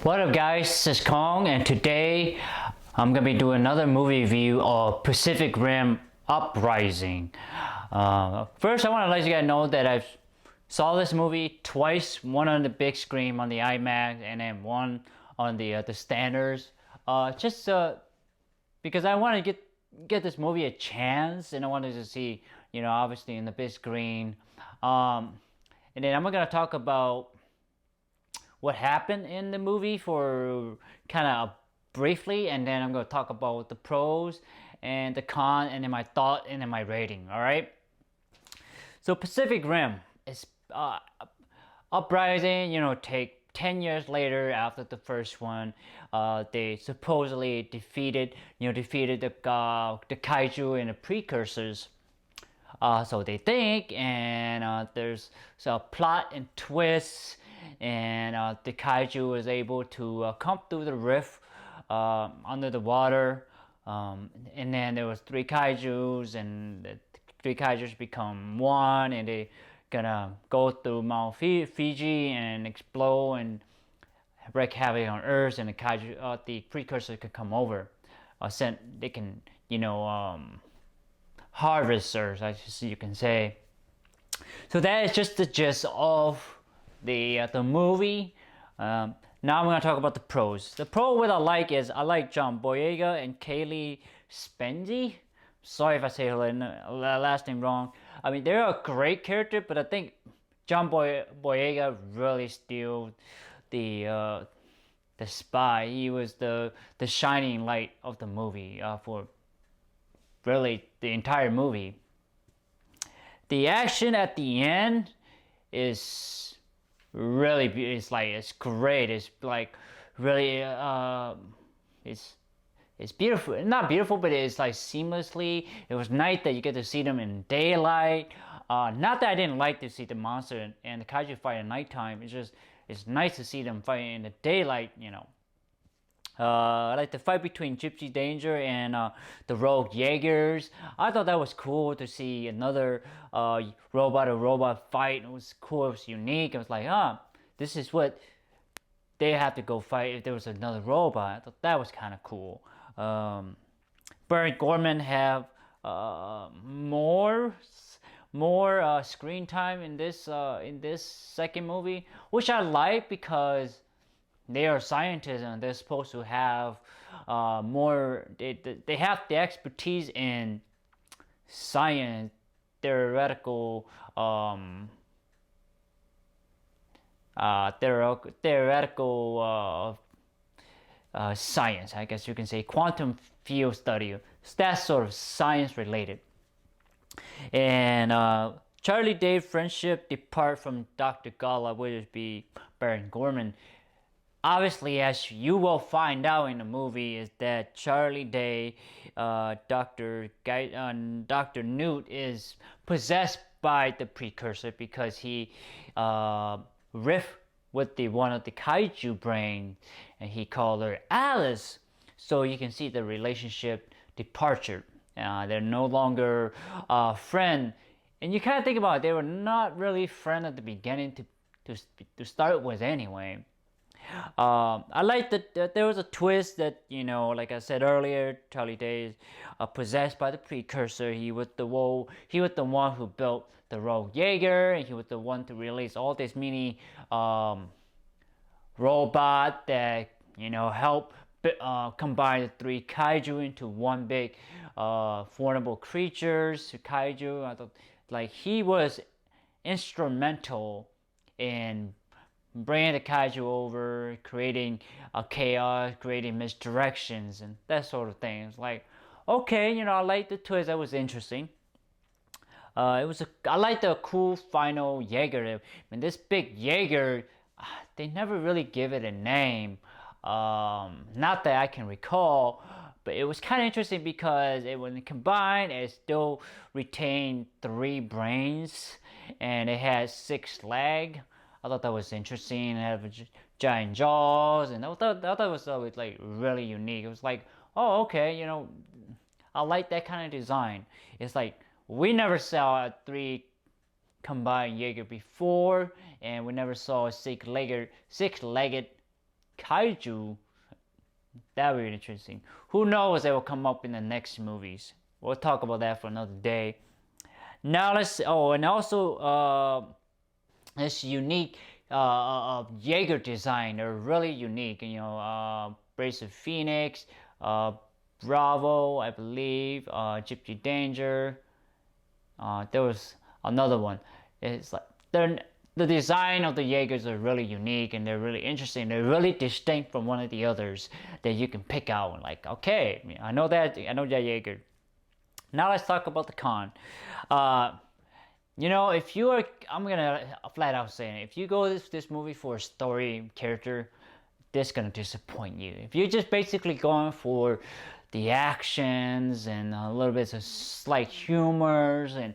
What up guys, this is Kong and today I'm gonna be doing another movie review of Pacific Rim Uprising. First I want to let you guys know that I saw this movie twice, one on the big screen on the IMAX and then one on the standards. Just because I want to get this movie a chance and I wanted to see, obviously in the big screen. And then I'm gonna talk about what happened in the movie for kind of briefly, and then I'm going to talk about the pros and the con and then my thought and then my rating. All right, so Pacific Rim is Uprising, take 10 years later after the first one. They supposedly defeated the kaiju and the precursors. So they think, and there's a plot and twists, and the kaiju was able to come through the rift under the water, and then there was three kaijus, and the three kaijus become one, and they gonna go through Mount Fiji and explode and wreak havoc on Earth, and the kaiju, the precursor can come over, they can harvesters, I guess you can say. So that is just the gist of the movie. Now I'm gonna talk about the pros. The pro what I like is I like John Boyega and Kaylee Spendy. Sorry if I say her last name wrong. I mean, they're a great character, but I think John Boyega really steals the spy. He was the shining light of the movie for really the entire movie. The action at the end is really it's great. It's like really it's beautiful. Not beautiful, but it's like seamlessly. It was nice that you get to see them in daylight. Not that I didn't like to see the monster and the kaiju fight at nighttime. It's nice to see them fighting in the daylight. Like the fight between Gypsy Danger and the Rogue Jaegers. I thought that was cool to see another robot-to-robot fight. It was cool, it was unique. I was like, this is what they have to go fight if there was another robot. I thought that was kind of cool. Baron Gorman have more screen time in this second movie, which I like because they are scientists and they're supposed to have more. They have the expertise in science, theoretical science. I guess you can say quantum field study. That sort of science related. And Charlie Day friendship depart from Dr. Gala, would be Baron Gorman. Obviously, as you will find out in the movie, is that Charlie Day, Dr. Newt, is possessed by the precursor because he riffed with one of the kaiju brain, and he called her Alice. So you can see the relationship departure. They're no longer friend, and you kind of think about it, they were not really friends at the beginning to start with anyway. I like that there was a twist that, like I said earlier, Charlie Day is possessed by the precursor. He was the one who built the Rogue Jaeger, and he was the one to release all these mini robot that help combine the three kaiju into one big formidable creatures. Kaiju. I thought like he was instrumental in bringing the kaiju over, creating chaos, creating misdirections, and that sort of thing. It's like, okay, I like the twist. That was interesting. I like the cool final Jaeger. I mean, this big Jaeger, they never really give it a name. Not that I can recall, but it was kind of interesting because when combined, it still retained 3 brains, and it has 6 legs. I thought that was interesting. It had giant jaws, and I thought that was like really unique. It was like, oh, okay, I like that kind of design. It's like we never saw a 3 combined Jaeger before, and we never saw a 6-legged Kaiju, that would be interesting. Who knows they will come up in the next movies. We'll talk about that for another day. Now let's, oh, and also this unique Jaeger design. They're really unique. Brace of Phoenix, Bravo, I believe, Gypsy Danger. There was another one. It's like the design of the Jaegers are really unique and they're really interesting. They're really distinct from one of the others that you can pick out. And like, okay, I know that Jaeger. Now let's talk about the con. If you are, I'm gonna flat out say it, if you go this movie for a story character, this gonna disappoint you. If you're just basically going for the actions and a little bit of slight humors and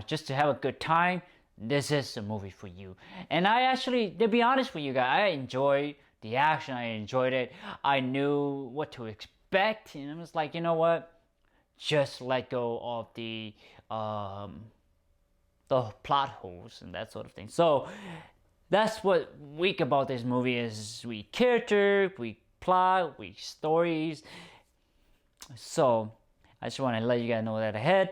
just to have a good time, this is a movie for you. And I actually, to be honest with you guys, I enjoyed the action. I enjoyed it. I knew what to expect, and I was like, you know what? Just let go of the plot holes and that sort of thing. So that's what weak about this movie is: weak character, weak plot, weak stories. So I just want to let you guys know that ahead.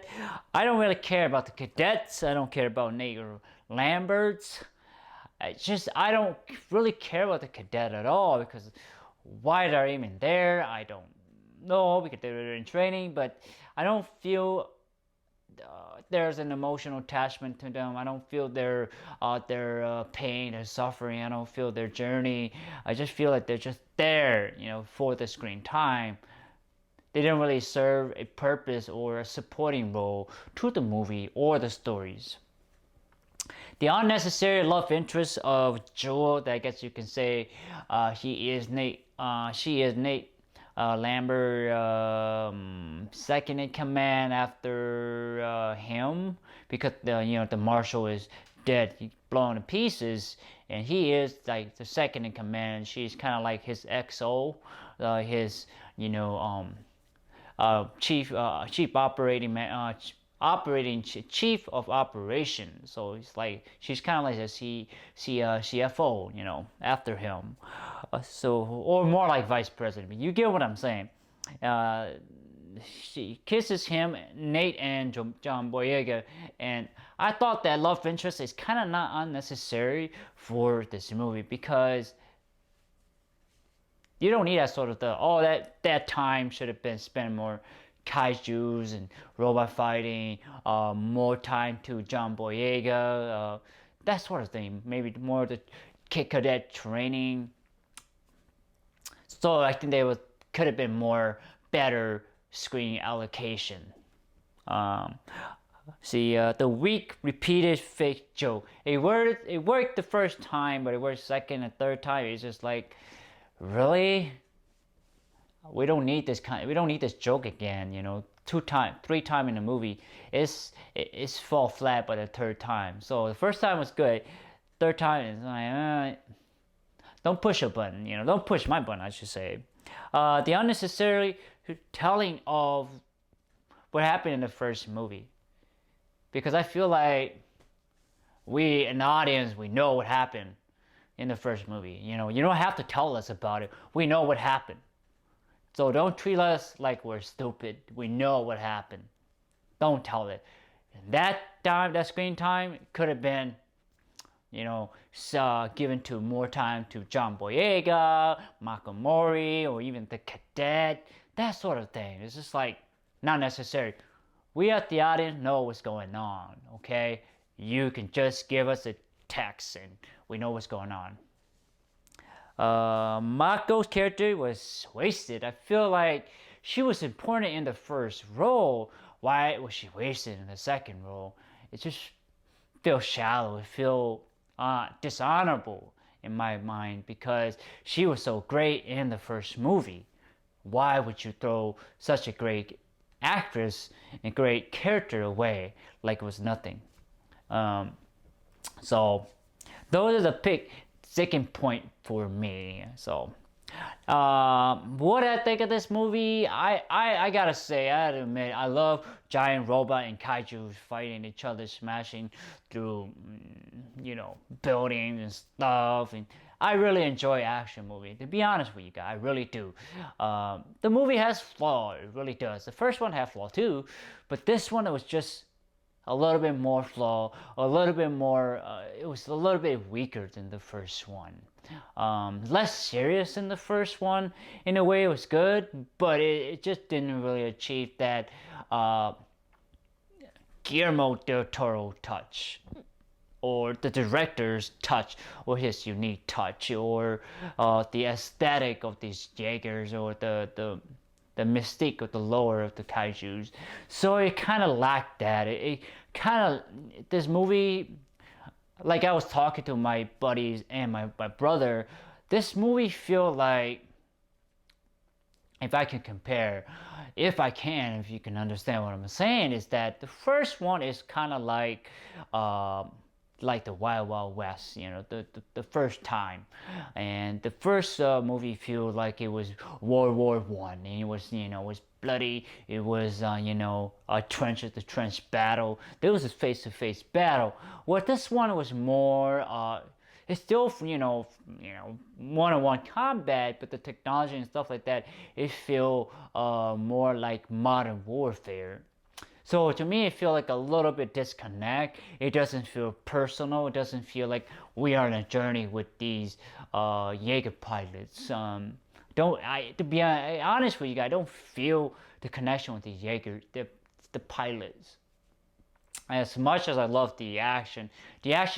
I don't really care about the cadets. I don't care about Nate or Lambert's. I don't really care about the cadet at all, because why they're even there, I don't know, because they're in training, but I don't feel there's an emotional attachment to them. I don't feel their pain, their suffering. I don't feel their journey. I just feel like they're just there, for the screen time. They didn't really serve a purpose or a supporting role to the movie or the stories. The unnecessary love interest of Jewel, I guess you can say, she is Nate Lambert, second in command after him, because the marshal is dead, he's blown to pieces, and he is like the second in command. She's kind of like his XO, his chief chief of operations. So it's like she's kind of like a CFO, after him. Or more like vice president. You get what I'm saying? She kisses him, Nate and John Boyega, and I thought that love interest is kind of not unnecessary for this movie, because you don't need that sort of that time should have been spent more kaijus and robot fighting, more time to John Boyega, that sort of thing. Maybe more the cadet training. So I think could have been more better screen allocation. The weak repeated fake joke. It worked the first time, but it worked second and third time. It's just like, really? We don't need this joke again, 3 times in the movie. It's fall flat by the third time. So the first time was good. Third time is like, don't push a button, don't push my button, I should say. The unnecessary telling of what happened in the first movie. Because I feel like we, in the audience, we know what happened in the first movie. You don't have to tell us about it. We know what happened. So don't treat us like we're stupid. We know what happened. Don't tell it. That screen time could have been, given to more time to John Boyega, Makomori, or even the cadet. That sort of thing. It's just like not necessary. We at the audience know what's going on. Okay, you can just give us a text and we know what's going on. Mako's character was wasted. I feel like she was important in the first role. Why was she wasted in the second role? It just feels shallow. It feels dishonorable in my mind, because she was so great in the first movie. Why would you throw such a great actress and great character away like it was nothing? So those are the sticking point for me. So What I think of this movie, I gotta say, I gotta admit, I love giant robot and kaiju fighting each other, smashing through, buildings and stuff. And I really enjoy action movies. To be honest with you guys, I really do. The movie has flaws, it really does. The first one had flaw too, but this one it was just a little bit more flaw, a little bit more. It was a little bit weaker than the first one. Less serious than the first one. In a way, it was good, but it just didn't really achieve that Guillermo Del Toro touch, or the director's touch, or his unique touch, or the aesthetic of these Jaegers, or the mystique of the lore of the kaijus. So it kind of lacked that. It kind of, this movie, like I was talking to my buddies and my brother, this movie feel like, if I can compare, if you can understand what I'm saying, is that the first one is kind of like the Wild Wild West, the first time, and the first movie feel like it was World War One, and it was was bloody. It was a trench to trench battle. There was a face to face battle. Well, this one was more. It's still one-on-one combat, but the technology and stuff like that, it feel more like modern warfare. So to me, it feels like a little bit disconnect. It doesn't feel personal. It doesn't feel like we are on a journey with these Jaeger pilots. Don't I? To be honest with you guys, I don't feel the connection with these Jaeger, the pilots. As much as I love the action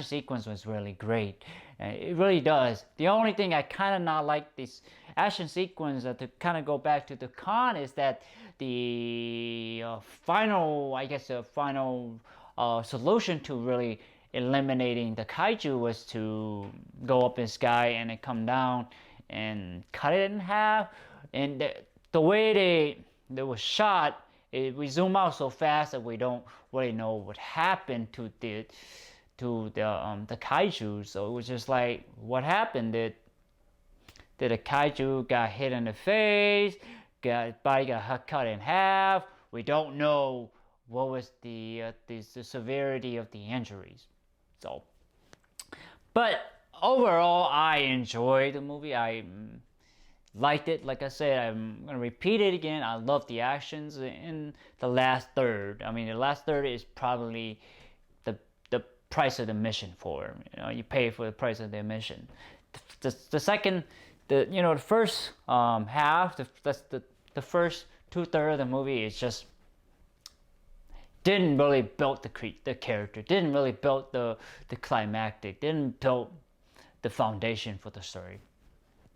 sequence was really great. It really does. The only thing I kind of not like this action sequence, to kind of go back to the con, is that the final solution to really eliminating the kaiju was to go up in the sky and then come down and cut it in half. And the way they was shot, we zoom out so fast that we don't really know what happened to the kaiju. So it was just like, what happened? Did a kaiju got hit in the face? Body got cut in half? We don't know what was the severity of the injuries. So, but overall, I enjoyed the movie. I liked it. Like I said, I'm gonna repeat it again. I love the actions in the last third. I mean, the last third is probably the price of the mission for. You pay for the price of the mission. The second, the first half, the first 2/3 of the movie is just didn't really build the character. Didn't really build the climactic. Didn't build the foundation for the story,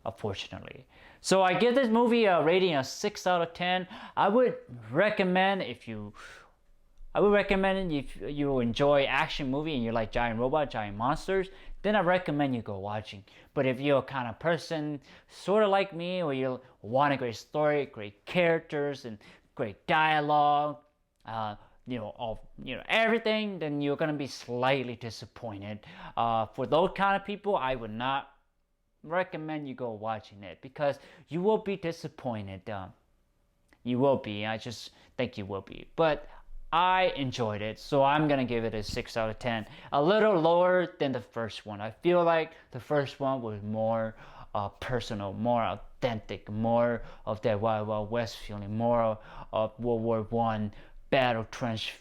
unfortunately. So I give this movie a rating of 6 out of 10. I would recommend if you enjoy action movie and you like giant robot, giant monsters, then I recommend you go watching. But if you're a kind of person sort of like me, or you want a great story, great characters, and great dialogue, everything, then you're gonna be slightly disappointed. For those kind of people, I would not recommend you go watching it, because you will be disappointed. You will be. I just think you will be. But I enjoyed it, so I'm gonna give it a 6 out of 10. A little lower than the first one. I feel like the first one was more personal, more authentic, more of that Wild Wild West feeling, more of World War One battle trench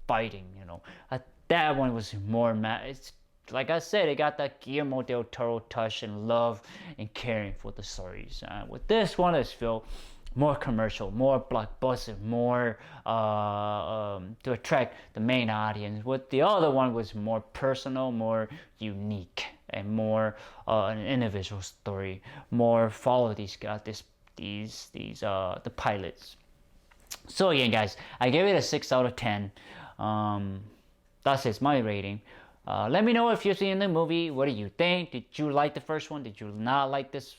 fighting. That one was more. It's like I said, it got that Guillermo Del Toro touch and love and caring for the stories. With this one, it's feel more commercial, more blockbuster, more to attract the main audience. With the other one was more personal, more unique, and more an individual story. More follow these guys, the pilots. So again, guys, I gave it a 6 out of 10. That's my rating. Let me know if you've seen the movie. What do you think? Did you like the first one? Did you not like this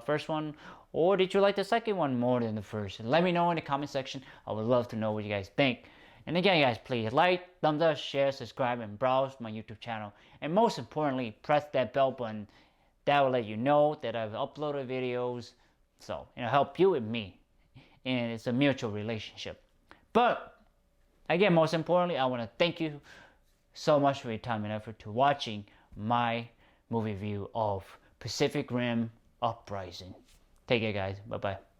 first one? Or did you like the second one more than the first? Let me know in the comment section. I would love to know what you guys think. And again, guys, please like, thumbs up, share, subscribe, and browse my YouTube channel. And most importantly, press that bell button that will let you know that I've uploaded videos. So, help you and me. And it's a mutual relationship. But, again, most importantly, I want to thank you so much for your time and effort to watching my movie review of Pacific Rim Uprising. Take care, guys. Bye-bye.